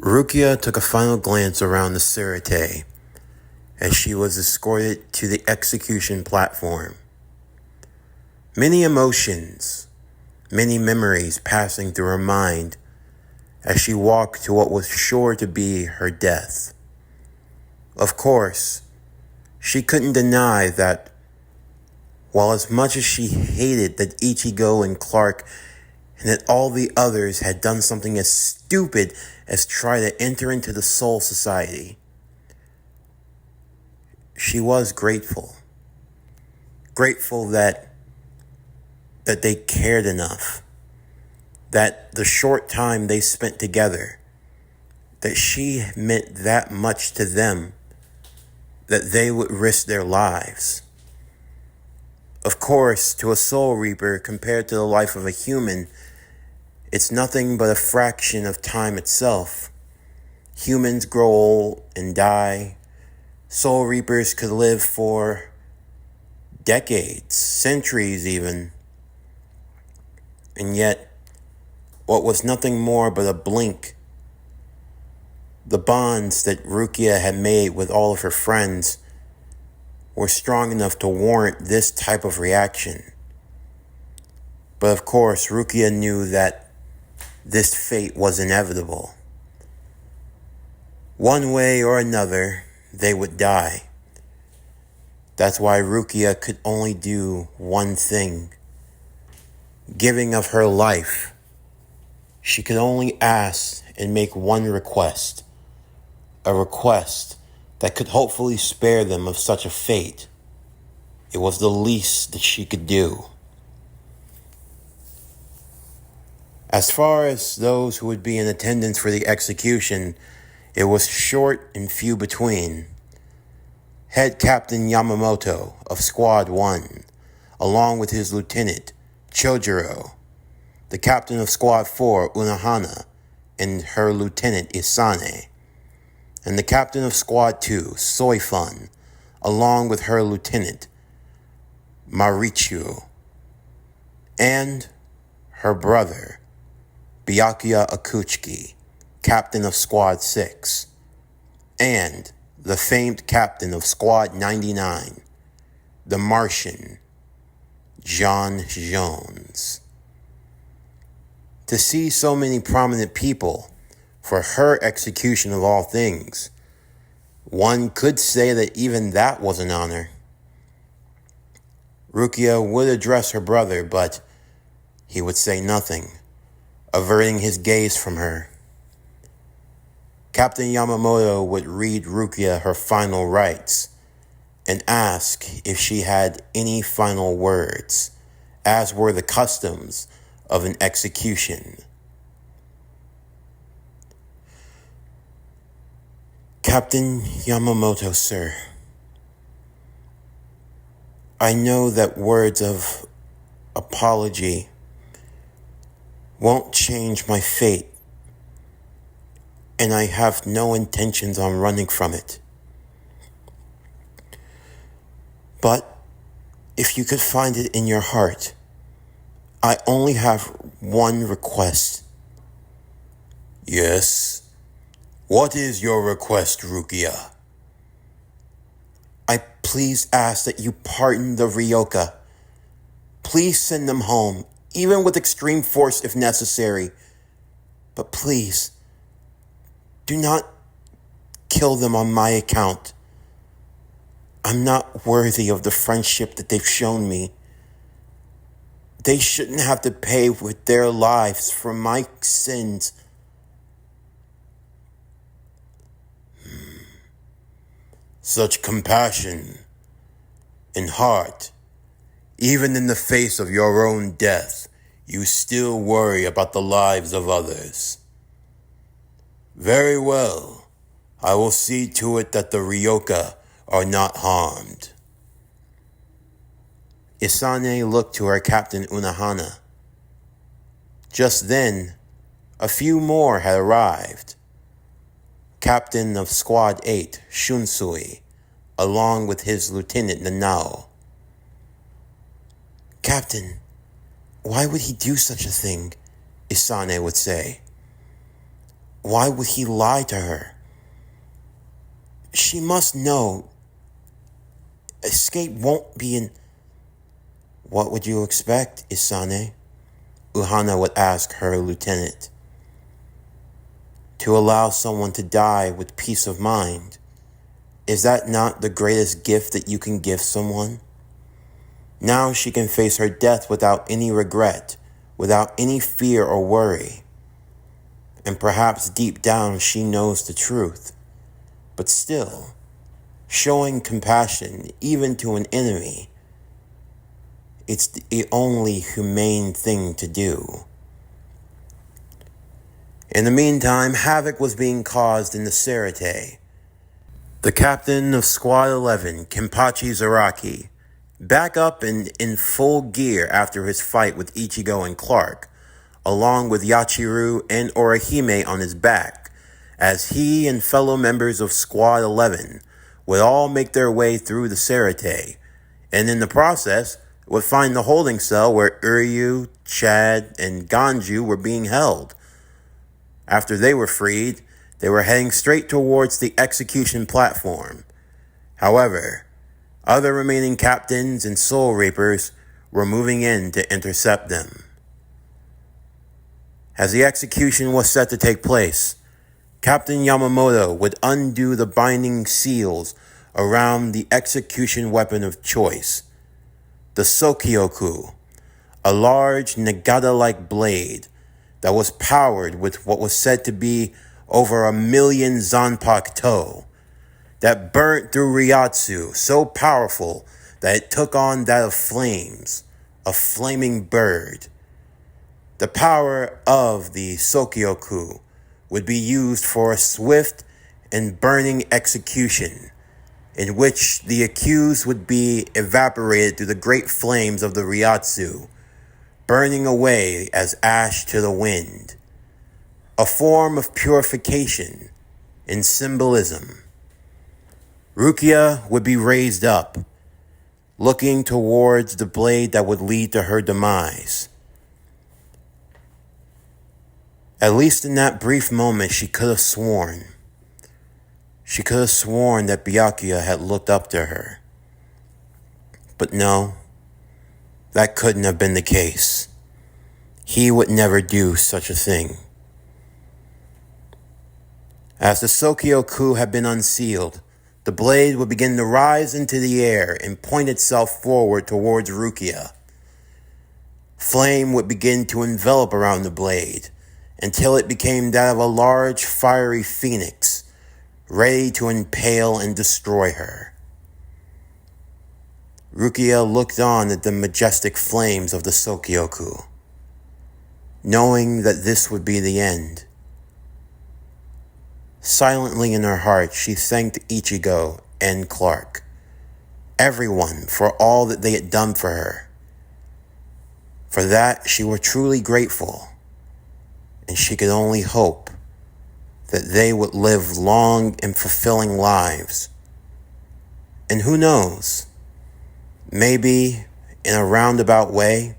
Rukia took a final glance around the Surete as she was escorted to the execution platform. Many emotions, many memories passing through her mind as she walked to what was sure to be her death. Of course, she couldn't deny that while as much as she hated that Ichigo and Clark and that all the others had done something as stupid as try to enter into the Soul Society, she was grateful. Grateful that they cared enough, that the short time they spent together, that she meant that much to them, that they would risk their lives. Of course, to a Soul Reaper, compared to the life of a human, it's nothing but a fraction of time itself. Humans grow old and die. Soul Reapers could live for decades, centuries even. And yet, what was nothing more but a blink, the bonds that Rukia had made with all of her friends were strong enough to warrant this type of reaction. But of course, Rukia knew that this fate was inevitable. One way or another, they would die. That's why Rukia could only do one thing. Giving of her life. She could only ask and make one request. A request that could hopefully spare them of such a fate. It was the least that she could do. As far as those who would be in attendance for the execution, it was short and few between. Head Captain Yamamoto of Squad 1, along with his lieutenant, Chojuro, the captain of Squad 4, Unohana, and her lieutenant, Isane, and the captain of Squad 2, Soifun, along with her lieutenant, Marichu, and her brother, Byakuya Akutsuki, captain of Squad 6, and the famed captain of Squad 99, the Martian, John Jones. To see so many prominent people for her execution of all things, one could say that even that was an honor. Rukia would address her brother, but he would say nothing, averting his gaze from her. Captain Yamamoto would read Rukia her final rites and ask if she had any final words, as were the customs of an execution. Captain Yamamoto, sir, I know that words of apology won't change my fate, and I have no intentions on running from it. But if you could find it in your heart, I only have one request. Yes? What is your request, Rukia? I please ask that you pardon the Ryoka. Please send them home, even with extreme force if necessary. But please, do not kill them on my account. I'm not worthy of the friendship that they've shown me. They shouldn't have to pay with their lives for my sins. Such compassion and heart. Even in the face of your own death, you still worry about the lives of others. Very well. I will see to it that the Ryoka are not harmed. Isane looked to her captain Unohana. Just then, a few more had arrived. Captain of Squad 8, Shunsui, along with his lieutenant Nanao. Captain, why would he do such a thing? Isane would say. Why would he lie to her? She must know escape won't be in... What would you expect, Isane? Uhana would ask her lieutenant. To allow someone to die with peace of mind. Is that not the greatest gift that you can give someone? Now she can face her death without any regret, without any fear or worry. And perhaps deep down she knows the truth. But still, showing compassion even to an enemy, it's the only humane thing to do. In the meantime, havoc was being caused in the Sarate. The captain of Squad 11, Kenpachi Zaraki, back up and in full gear after his fight with Ichigo and Clark, along with Yachiru and Orihime on his back, as he and fellow members of Squad 11 would all make their way through the Sarate, and in the process would find the holding cell where Uryu, Chad, and Ganju were being held. After they were freed, they were heading straight towards the execution platform. However, other remaining captains and Soul Reapers were moving in to intercept them. As the execution was set to take place, Captain Yamamoto would undo the binding seals around the execution weapon of choice, the Sokyoku, a large Nagata-like blade that was powered with what was said to be over 1 million Zanpakuto, that burnt through Ryatsu so powerful that it took on that of flames, a flaming bird. The power of the Sokyoku would be used for a swift and burning execution, in which the accused would be evaporated through the great flames of the Ryatsu, burning away as ash to the wind. A form of purification and symbolism. Rukia would be raised up, looking towards the blade that would lead to her demise. At least in that brief moment, she could have sworn. She could have sworn that Byakuya had looked up to her. But no, that couldn't have been the case. He would never do such a thing. As the Sokyoku had been unsealed, the blade would begin to rise into the air and point itself forward towards Rukia. Flame would begin to envelop around the blade until it became that of a large fiery phoenix, ready to impale and destroy her. Rukia looked on at the majestic flames of the Sokyoku, knowing that this would be the end. Silently in her heart, she thanked Ichigo and Clark, everyone, for all that they had done for her. For that, she was truly grateful, and she could only hope that they would live long and fulfilling lives. And who knows, maybe in a roundabout way,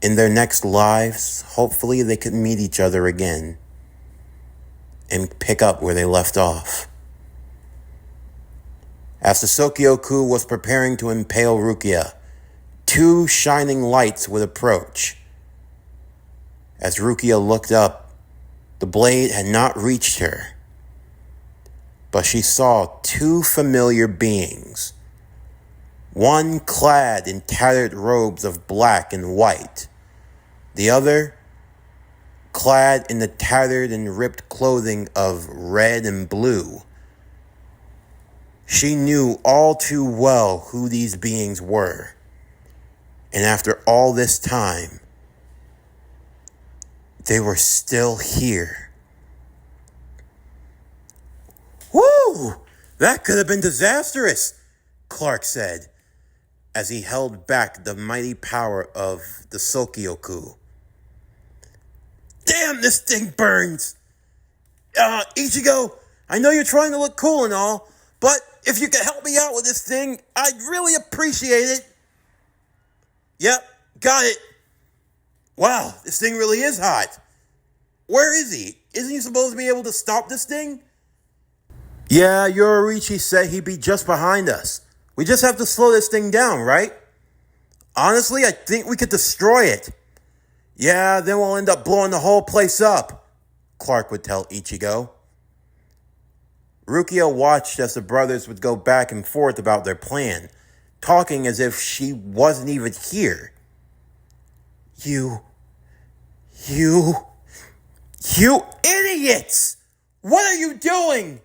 in their next lives, hopefully they could meet each other again and pick up where they left off. As the Sokyoku was preparing to impale Rukia, 2 shining lights would approach. As Rukia looked up, the blade had not reached her, but she saw 2 familiar beings, one clad in tattered robes of black and white, the other clad in the tattered and ripped clothing of red and blue. She knew all too well who these beings were, and after all this time, they were still here. "Woo! That could have been disastrous," Clark said, as he held back the mighty power of the Sokyoku. "Damn, this thing burns! Ichigo, I know you're trying to look cool and all, but if you could help me out with this thing, I'd really appreciate it." "Yep, got it. Wow, this thing really is hot. Where is he? Isn't he supposed to be able to stop this thing? Yeah, Yororichi said he'd be just behind us. We just have to slow this thing down, right? Honestly, I think we could destroy it. Yeah, then we'll end up blowing the whole place up, Clark would tell Ichigo. Rukia watched as the brothers would go back and forth about their plan, talking as if she wasn't even here. You idiots! What are you doing?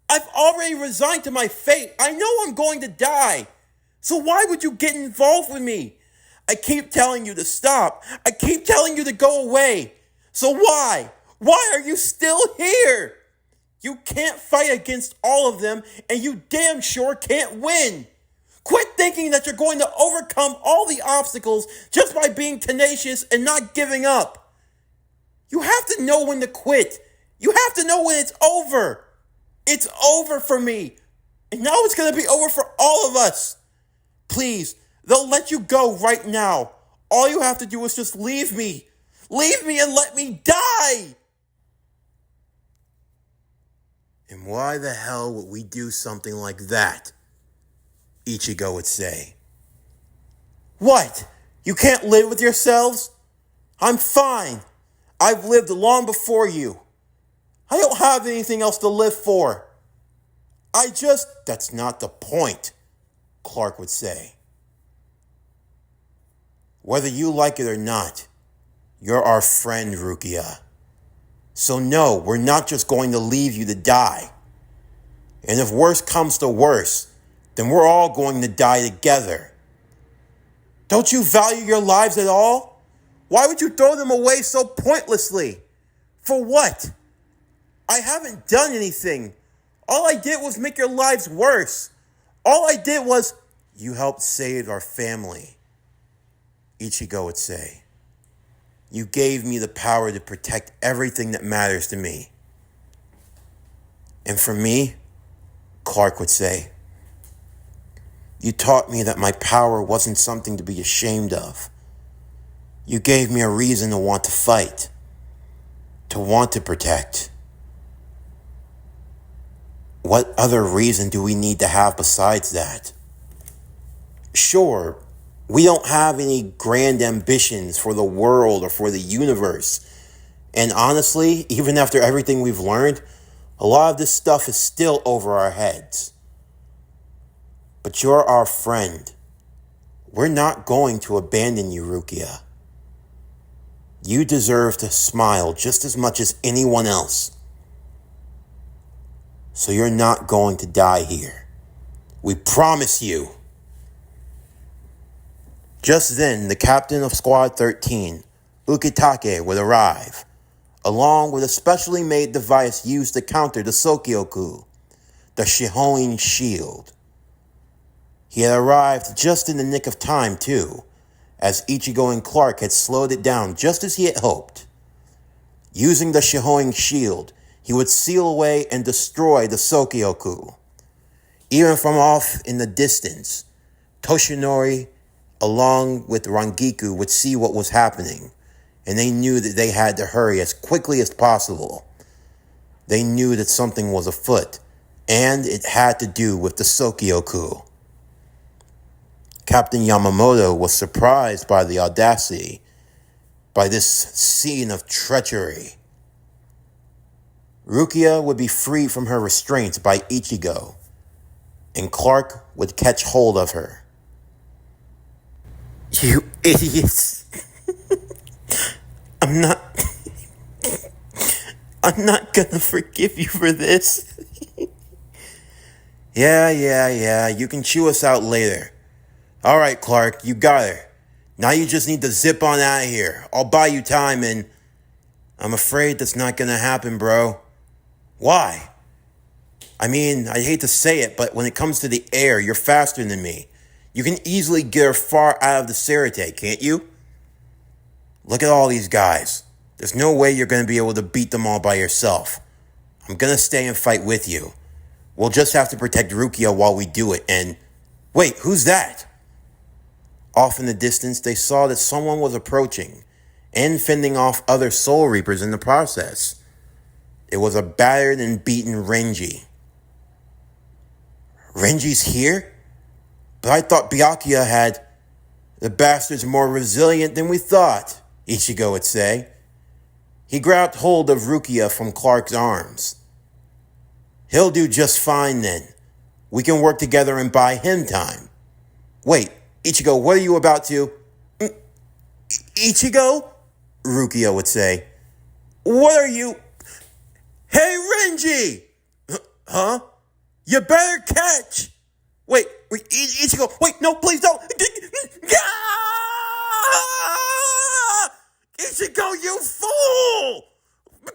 I've already resigned to my fate. I know I'm going to die. So why would you get involved with me? I keep telling you to stop. I keep telling you to go away. So why? Why are you still here? You can't fight against all of them, and you damn sure can't win. Quit thinking that you're going to overcome all the obstacles just by being tenacious and not giving up. You have to know when to quit. You have to know when it's over. It's over for me. And now it's going to be over for all of us. Please, they'll let you go right now. All you have to do is just leave me. Leave me and let me die. And why the hell would we do something like that? Ichigo would say. What? You can't live with yourselves? I'm fine. I've lived long before you. I don't have anything else to live for. That's not the point, Clark would say. Whether you like it or not, you're our friend, Rukia. So no, we're not just going to leave you to die. And if worse comes to worse, then we're all going to die together. Don't you value your lives at all? Why would you throw them away so pointlessly? For what? I haven't done anything. All I did was make your lives worse. All I did was, you helped save our family, Ichigo would say. You gave me the power to protect everything that matters to me. And for me, Clark would say, you taught me that my power wasn't something to be ashamed of. You gave me a reason to want to fight, to want to protect. What other reason do we need to have besides that? Sure, we don't have any grand ambitions for the world or for the universe. And honestly, even after everything we've learned, a lot of this stuff is still over our heads. But you're our friend. We're not going to abandon you, Rukia. You deserve to smile just as much as anyone else. So you're not going to die here. We promise you. Just then, the captain of Squad 13, Ukitake, would arrive, along with a specially made device used to counter the Sokyoku, the Shihoin Shield. He had arrived just in the nick of time, too, as Ichigo and Clark had slowed it down just as he had hoped. Using the Shihoin Shield, he would seal away and destroy the Sokyoku. Even from off in the distance, Toshinori, along with Rangiku, would see what was happening, and they knew that they had to hurry as quickly as possible. They knew that something was afoot, and it had to do with the Sokyoku. Captain Yamamoto was surprised by the audacity, by this scene of treachery. Rukia would be freed from her restraints by Ichigo, and Clark would catch hold of her. You idiots. I'm not gonna forgive you for this. Yeah, you can chew us out later. Alright, Clark, you got her. Now you just need to zip on out of here. I'll buy you time and... I'm afraid that's not gonna happen, bro. Why? I mean, I hate to say it, but when it comes to the air, you're faster than me. You can easily get her far out of the Serite, can't you? Look at all these guys. There's no way you're going to be able to beat them all by yourself. I'm going to stay and fight with you. We'll just have to protect Rukia while we do it, and... Wait, who's that? Off in the distance, they saw that someone was approaching, and fending off other Soul Reapers in the process. It was a battered and beaten Renji. Renji's here? But I thought Byakuya had... The bastard's more resilient than we thought, Ichigo would say. He grabbed hold of Rukia from Clark's arms. He'll do just fine then. We can work together and buy him time. Wait, Ichigo, what are you about to... Ichigo? Rukia would say. What are you... Hey, Renji! Huh? You better catch! Wait, Ichigo, wait, no, please don't! Ichigo, you fool!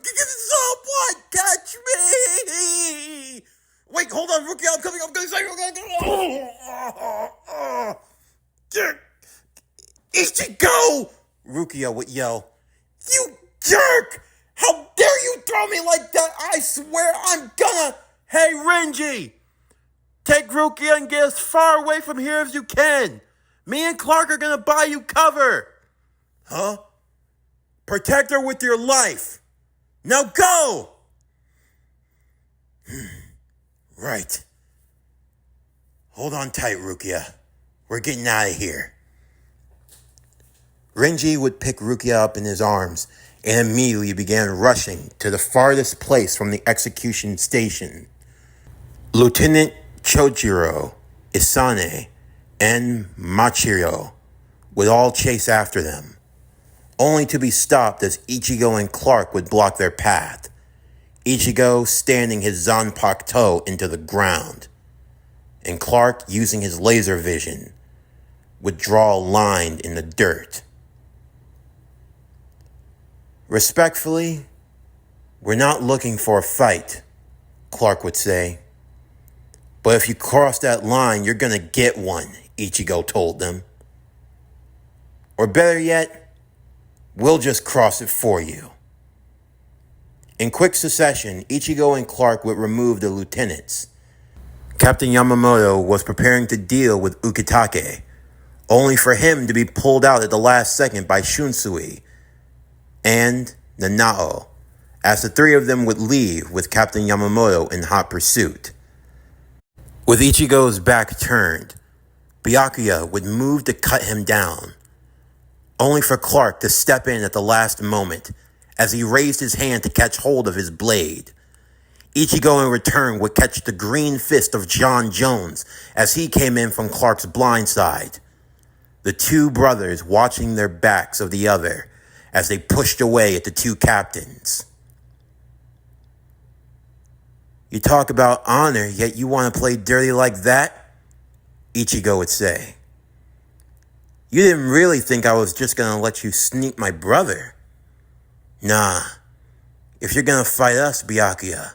Someone catch me! Wait, hold on, Rukia, I'm coming, Ichigo! Rukia would yell, You jerk! How dare you throw me like that? I swear I'm gonna... Hey, Renji! Take Rukia and get as far away from here as you can. Me and Clark are gonna buy you cover. Huh? Protect her with your life. Now go! Right. Hold on tight, Rukia. We're getting out of here. Renji would pick Rukia up in his arms and immediately began rushing to the farthest place from the execution station. Lieutenant Chojiro, Isane, and Machiro would all chase after them, only to be stopped as Ichigo and Clark would block their path, Ichigo standing his Zanpakuto into the ground, and Clark, using his laser vision, would draw a line in the dirt. Respectfully, we're not looking for a fight, Clark would say. But if you cross that line, you're gonna get one, Ichigo told them. Or better yet, we'll just cross it for you. In quick succession, Ichigo and Clark would remove the lieutenants. Captain Yamamoto was preparing to deal with Ukitake, only for him to be pulled out at the last second by Shunsui and Nanao, as the three of them would leave with Captain Yamamoto in hot pursuit. With Ichigo's back turned, Byakuya would move to cut him down, only for Clark to step in at the last moment as he raised his hand to catch hold of his blade. Ichigo in return would catch the green fist of John Jones as he came in from Clark's blind side, the two brothers watching their backs of the other as they pushed away at the two captains. You talk about honor, yet you want to play dirty like that? Ichigo would say. You didn't really think I was just going to let you sneak my brother. Nah, if you're going to fight us, Byakuya,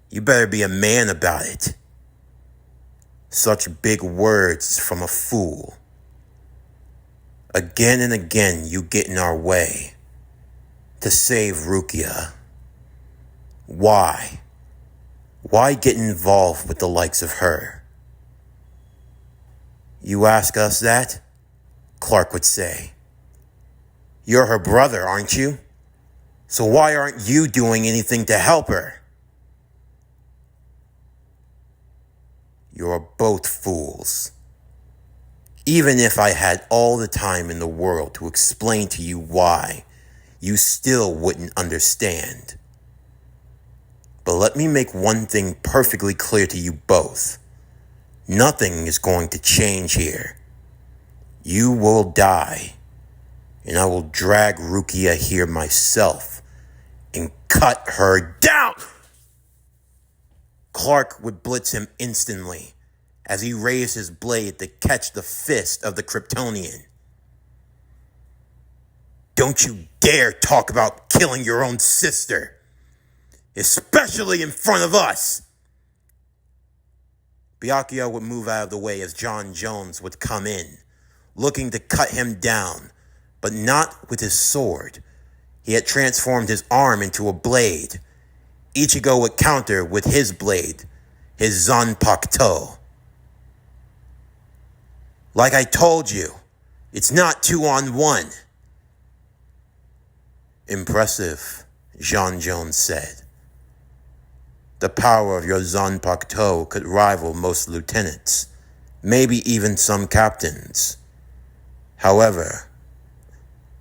you better be a man about it. Such big words from a fool. Again and again you get in our way. To save Rukia. Why? Why get involved with the likes of her? You ask us that? Clark would say. You're her brother, aren't you? So why aren't you doing anything to help her? You're both fools. Even if I had all the time in the world to explain to you why, you still wouldn't understand. But let me make one thing perfectly clear to you both. Nothing is going to change here. You will die, and I will drag Rukia here myself and cut her down. Clark would blitz him instantly as he raised his blade to catch the fist of the Kryptonian. Don't you dare talk about killing your own sister, especially in front of us. Byakuya would move out of the way as John Jones would come in, looking to cut him down, but not with his sword. He had transformed his arm into a blade. Ichigo would counter with his blade, his Zanpakuto. Like I told you, it's not 2-on-1. Impressive, John Jones said. The power of your Zanpakuto could rival most lieutenants, maybe even some captains. However,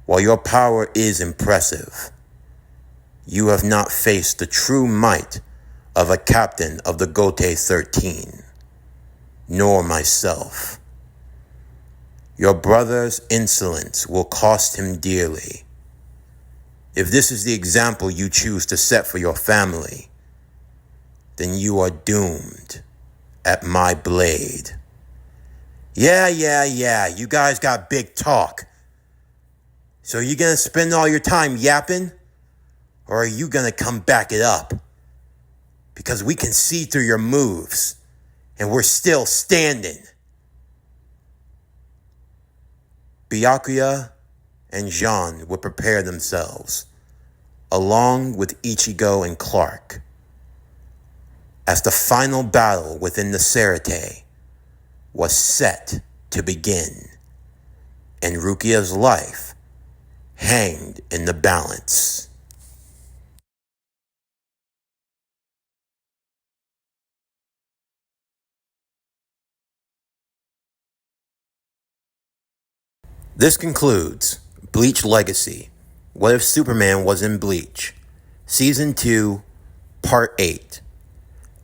while your power is impressive, you have not faced the true might of a captain of the Gote 13, nor myself. Your brother's insolence will cost him dearly. If this is the example you choose to set for your family, then you are doomed at my blade. Yeah, you guys got big talk. So are you gonna spend all your time yapping? Or are you gonna come back it up? Because we can see through your moves, and we're still standing. Byakuya and Jean would prepare themselves, along with Ichigo and Clark, as the final battle within the Serite was set to begin, and Rukia's life hanged in the balance. This concludes Bleach Legacy. What if Superman was in Bleach? Season 2, Part 8.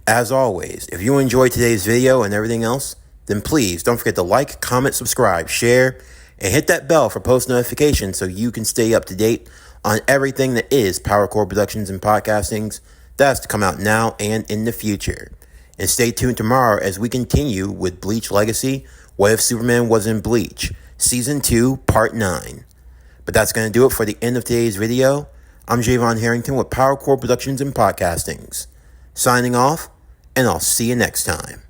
As always, if you enjoyed today's video and everything else, then please don't forget to like, comment, subscribe, share, and hit that bell for post notifications so you can stay up to date on everything that is PowerCore Productions and Podcastings that's to come out now and in the future. And stay tuned tomorrow as we continue with Bleach Legacy, What If Superman Was in Bleach, Season 2, Part 9. But that's going to do it for the end of today's video. I'm Javon Harrington with PowerCore Productions and Podcastings. Signing off, and I'll see you next time.